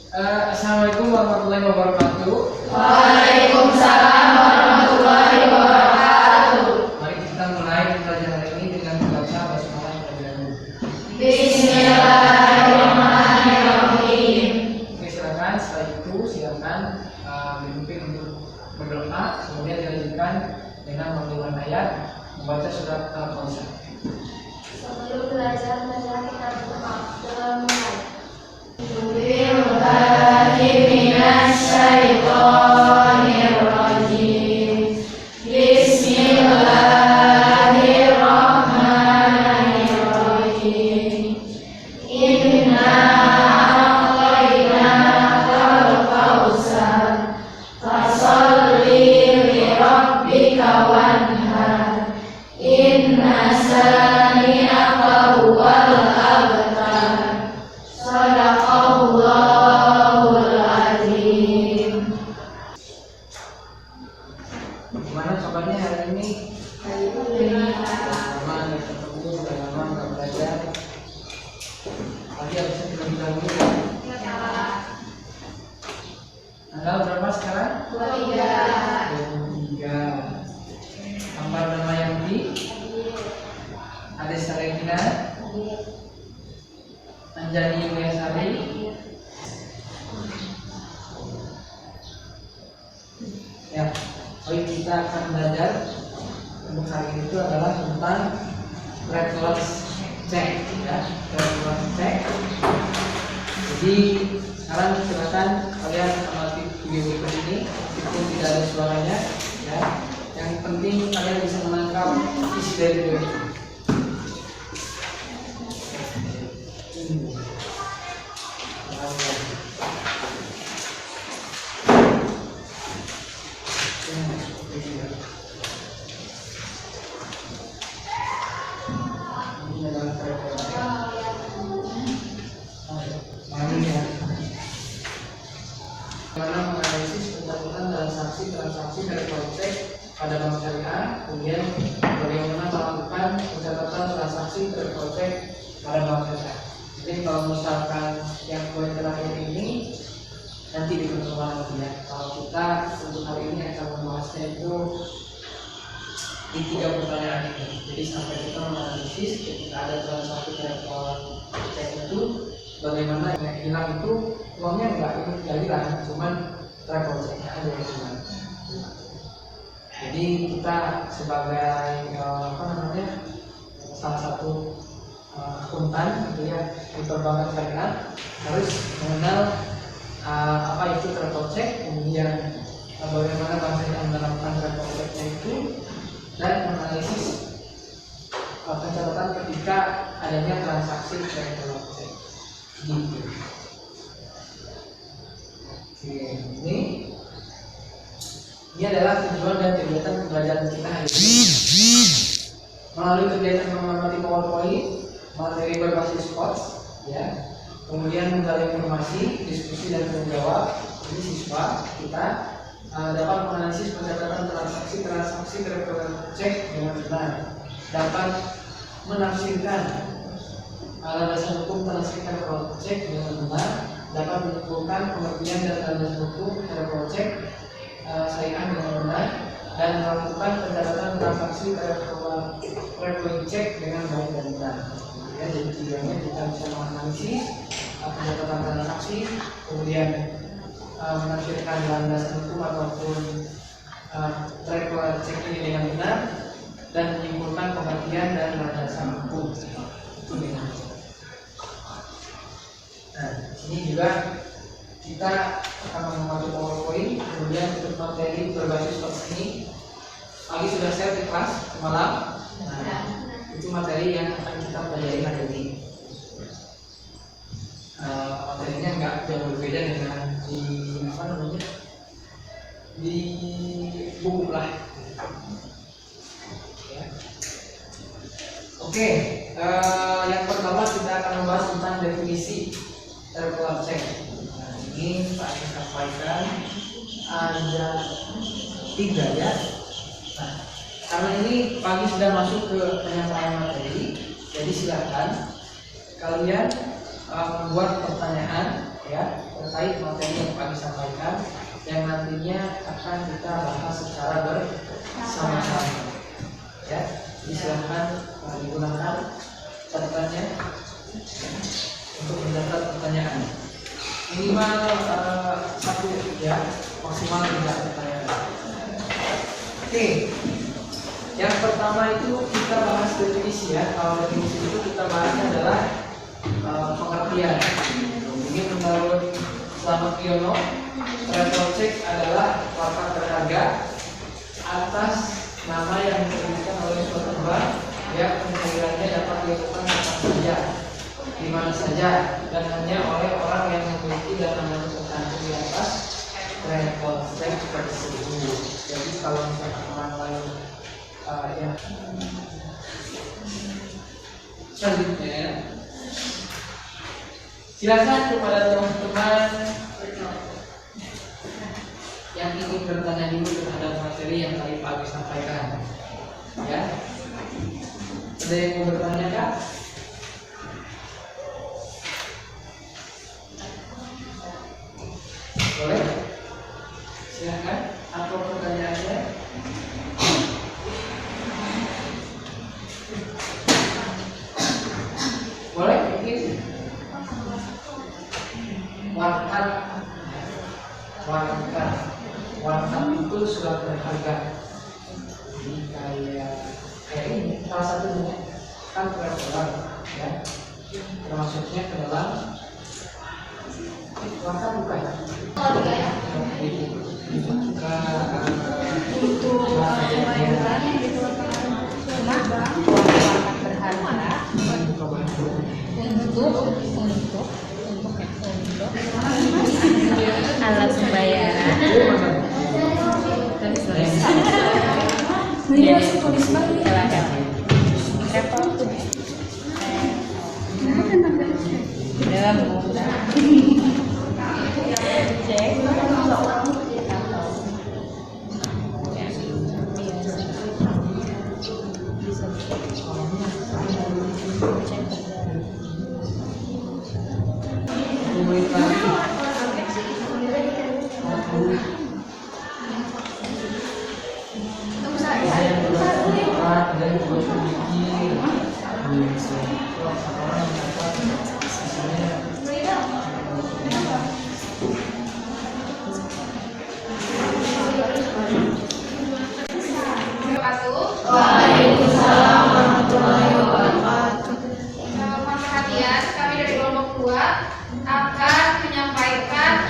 Assalamualaikum warahmatullahi wabarakatuh. Waalaikumsalam warahmatullahi wabarakatuh. Mari kita mulai pelajaran hari ini dengan membaca basmalah terlebih dahulu. Bismillahirrahmanirrahim. Oke, silakan. Setelah itu silakan dipimpin untuk berdoa, kemudian dilanjutkan dengan mengulang ayat, membaca surat Al-Kautsar. Sebelum belajar kita berdoa dalam mulai. Gimana kabarnya hari ini? Lama nggak ketemu, sudah lama nggak belajar. Tadi harusnya terlebih dahulu. Tanggal berapa sekarang? 23. Gambar nama yang di Ades Salegina, Anjani Yuliasari. Ya, baik, kita akan belajar untuk hari ini itu adalah tentang reference check, ya, reference check. Jadi sekarang silakan kalian amati video berikut ini, meskipun tidak ada suaranya, ya. Yang penting kalian bisa menangkap isi dari video ini. Bagaimana menganalisis pencatatan transaksi dari proyek pada bank syariah, kemudian bagaimana melakukan pencatatan transaksi dari proyek pada bank syariah. Jadi kalau misalkan yang poin terakhir ini nanti di pertemuan ya. Kalau kita untuk hari ini akan membahasnya itu di 3 pertanyaan ini. Jadi sampai kita menganalisis ketika ada transaksi proyek itu, bagaimana yang hilang itu uangnya nggak hilang, cuman travel checknya aja yang hilang. Jadi kita sebagai salah satu akuntan gitu ya di perbankan syariah harus mengenal apa itu travel check, kemudian bagaimana bank syariah menerapkan travel checknya itu, dan menganalisis pencatatan ketika adanya transaksi travel check. Gitu. Ini adalah tujuan dan kegiatan pembelajaran kita hari ini. Melalui kegiatan mengamati PowerPoint, materi berbasis quotes, ya, kemudian menggali informasi, diskusi dan menjawab. Jadi siswa kita dapat menganalisis pencatatan transaksi travel check dengan benar, dapat menafsirkan landasan hukum transaksi travel check dengan benar, dapat menyimpulkan pengertian dan landasan hukum travel check syariah dengan benar, dan melakukan pencatatan transaksi travel check dengan baik dan benar. Ya, jadi tujuannya kita bisa menganalisis pencatatan transaksi, kemudian menafsirkan landasan hukum ataupun travel check ini dengan benar, dan menyimpulkan pengertian dan landasan hukum itu dengan benar. Nah, ini juga kita akan mengamati PowerPoint, kemudian untuk materi berbasis quotes ini pagi sudah share di kelas malam. Nah, itu materi yang akan kita pelajari hari ini. Materinya nggak jauh berbeda dengan di buku lah. Ya. Oke, yang pertama kita akan membahas tentang definisi travel check. Nah, ini Pak akan sampaikan ada 3 ya. Nah, karena ini pagi sudah masuk ke penyampaian materi, jadi silakan kalian membuat pertanyaan ya terkait materi yang kami sampaikan yang nantinya akan kita bahas secara bersama-sama. Ya, silakan digunakan catatannya untuk mencatat pertanyaan. Minimal satu ya, maksimal 3 pertanyaan. Oke. Yang pertama itu kita bahas definisi ya. Kalau definisi itu kita bahasnya adalah pengertian. Mungkin menurut Slamet Yono, travel check adalah lapak berharga atas nama yang diberikan oleh suatu bank yang pencairannya dapat dilakukan kapan saja, di mana saja, dan hanya oleh orang yang memiliki dana yang tercantum di atas travel check tersebut. Jadi kalau misalkan orang lain ya. Selanjutnya, silakan kepada teman-teman yang ingin bertanya dulu terhadap materi yang tadi Pak Agus sampaikan. Ya, ada yang mau bertanya kah? Boleh? Silakan. Apa pertanyaannya? Boleh mungkin warna itu surat berharga. Jadi kayak ini salah satunya kan traveler ya, termasuknya ke dalam warna bukan Untuk pembayaran yang dikeluarkan warna berharga untuk alat pembayaran. Dalam Waalaikumsalam warahmatullahi wabarakatuh. Mohon perhatian, kami dari kelompok 2 akan menyampaikan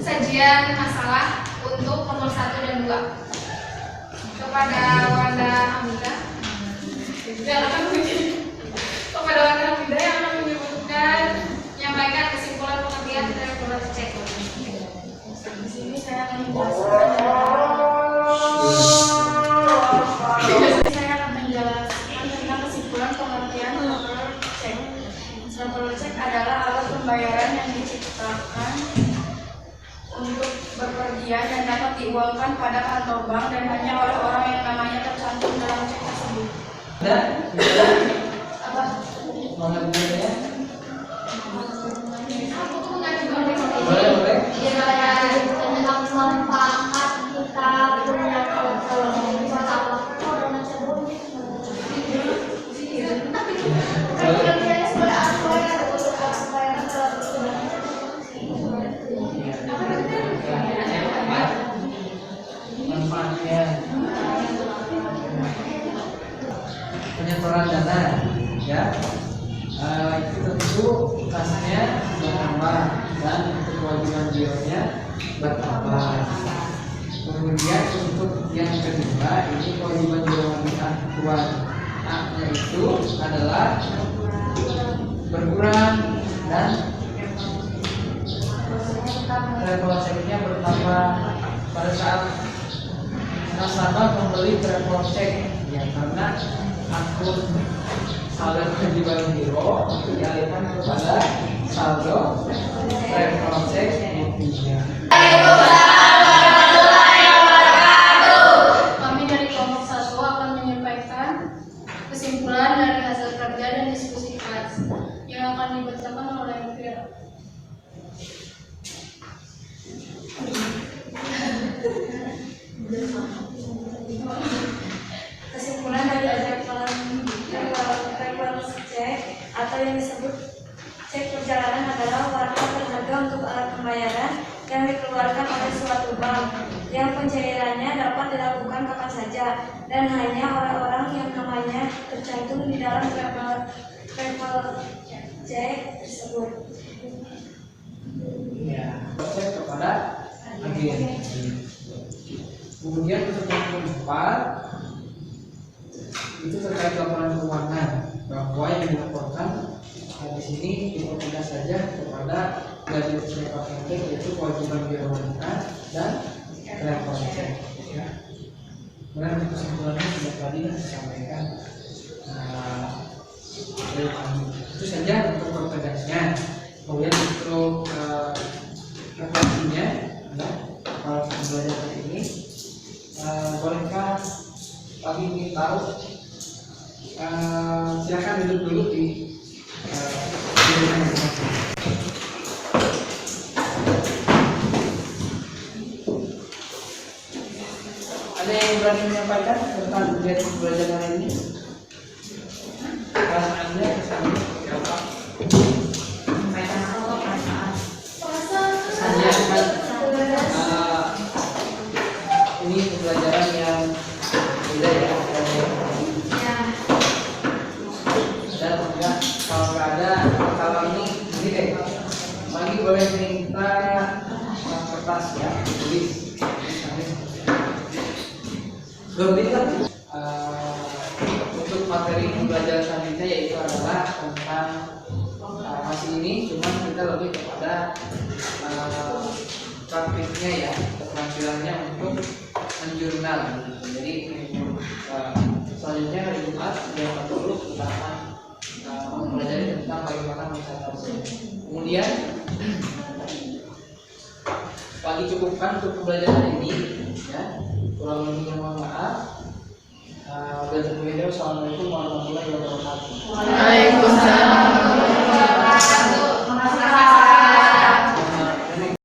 sajian masalah untuk nomor 1 dan 2 kepada Wanda Hamidah. Kepada Wanda Hamidah yang akan menyebutkan menyampaikan kesimpulan pengertian dari proses cek. Di sini saya akan menjelaskan tentang kesimpulan pengertian traveler check. Traveler check adalah alat pembayaran yang diciptakan untuk bepergian dan dapat diuangkan pada kantor bank dan hanya oleh orang yang namanya tercantum dalam cek tersebut. Apa? Mengertiannya? Aku tuh nggak juga Boleh. Tentang manfaat kita punya kalau manfaatnya penyetoran dana ya, itu tentu kasnya bertambah dan untuk kewajiban gironya bertambah. Kemudian untuk yang kedua ini kewajiban giro A-nya itu adalah berkurang dan travel check-nya bertambah pada saat nasabah membeli travel check ya, karena akun saldo kewajiban giro itu dialihkan kepada saldo travel check buktinya. Kami dari kelompok 1 akan menyampaikan kesimpulan dari hasil yang akan dibacakan oleh Fira. Kesimpulan dari reference cek atau yang disebut cek perjalanan adalah warta berharga untuk alat pembayaran yang dikeluarkan oleh suatu bank yang pencairannya dapat dilakukan kapan saja dan hanya orang-orang yang namanya tercantum di dalam travel cek tersebut. Ya, cek kepada agen. Kemudian untuk yang keempat itu terkait laporan keuangan, bahwa yang dilaporkan di sini dipermudah saja kepada gaji resmi pakai yaitu kewajiban biaya wanita dan reference cek. Ya. Kemudian untuk kesimpulannya sudah tadi disampaikan dari kami. Itu saja untuk pertanyaan. Kemudian untuk refleksinya, kalau kita belajar hari ini, bolehkah kami ingin tahu? Silakan duduk dulu di ada yang berani menyampaikan tentang kegiatan pembelajaran hari ini? Perasaannya kesannya seperti apa? Sampaikan apa perasaan? Kesannya kan ini pembelajaran yang beda ya. Dan enggak, kalau nggak ada kalau ini deh, lagi boleh minta kertas ya, tulis. Untuk materi pembelajaran selanjutnya yaitu adalah tentang masih ini, cuman kita lebih kepada praktiknya ya, keterampilannya untuk menjurnal. Jadi selanjutnya hari Jumat jam 40 kita akan mempelajari tentang bagaimana mencatat. Kemudian pagi cukupkan untuk pembelajaran ini ya. Kurang lebihnya mohon maaf. Wassalamualaikum warahmatullahi wabarakatuh. Waalaikumsalam.